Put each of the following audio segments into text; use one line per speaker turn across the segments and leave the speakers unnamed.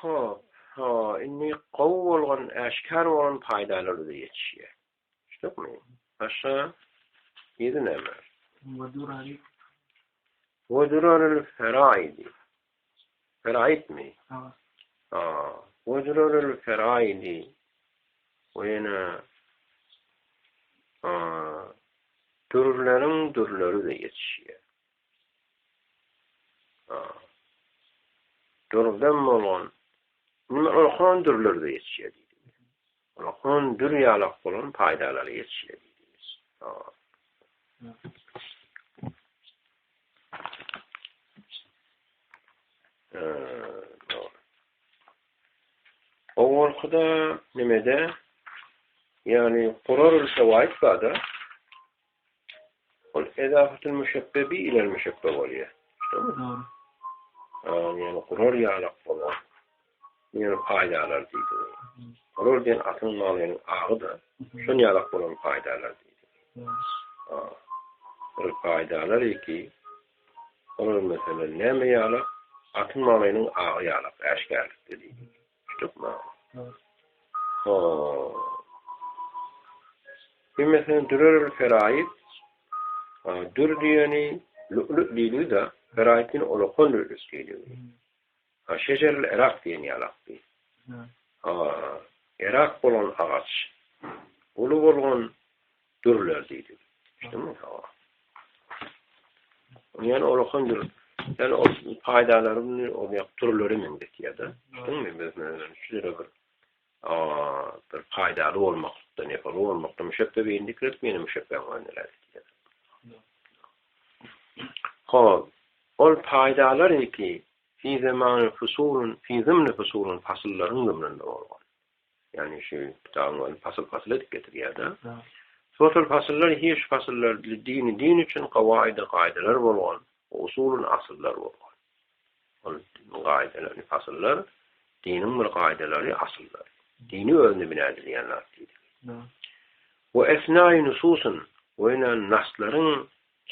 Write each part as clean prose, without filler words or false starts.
Hop, ha, inni gowy bolgan, äşkär bolan paýdalary da ýetişýär. Şuňmy? Başga ýedi näme? Wudurarul feraidi. Feraid mi? Wudurarul feraidi. Oyna türleri de ýetişýär. Durdan bolan Ulhan türleri de ýetişýär. Ulhan dür ýalak bolan paýdalary ýetişýär. O wagtda nimede? Yani Kur'an'ın şevahit bada ol edafatul müşebbebi ilel müşebbeb oluyor. Tamam. Yani Kur'an yalak bolan yani paydalar deydi. Kur'an diyen atın malının ağı da şun yalak bolan paydalar deydi. Bu paydalar iki Kur'an mesela neme yalak atın malının ağı yalak eşkârlik deydi. Tutma. Mesela dürerül feraid dür diyeni lü'lü dili da feraidin olukon lü'lüs dili. Şecerül erak diyeni yalak değil. Erak bolan ağaç. Ulu bolan dürler dili. İşte mi? Yani olukon dür. Yani o paydalarının o türleri mindet ya da. İşte mi? Mesela şöyle bir paydalı olmakta, nefalı olmakta müşebbebe indik etmeyene müşebbebe anneler diye. Ol paydalar ki fi zamanı fusulun fasılların zımnında olan. Yani şu dağın fasıl etiketir da. Sotul fasıllar hiç fasıllar din için kaideler olan, usulun asıllar olan. Ol kaideler, fasıllar dinin bir kaideleri asıllar. Dini özünü binadiriyenler deydi. Ve esnai nususun ve nasların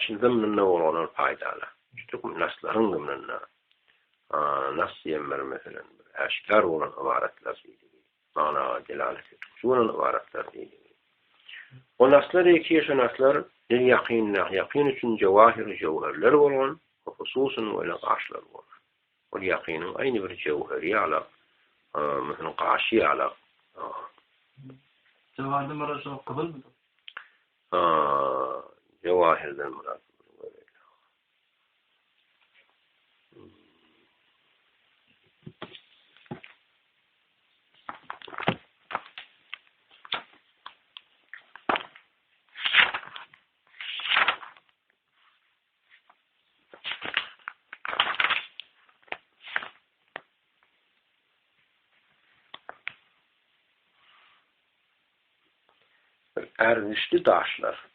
zımnında olan paydalar. İşte bu nasların zımnında nas yemmer mesela eşkar olan ibaretler deydi. Mana delalet etkiyorlar ibaretler deydi. O naslar iki naslar yakin için cevherler olan hususun ve qaşlar olan. O yakinin aynı bir cevheri ala مثلا قاشي على
جواهر المراد قبل
جواهر المراد Ermişli daşlar.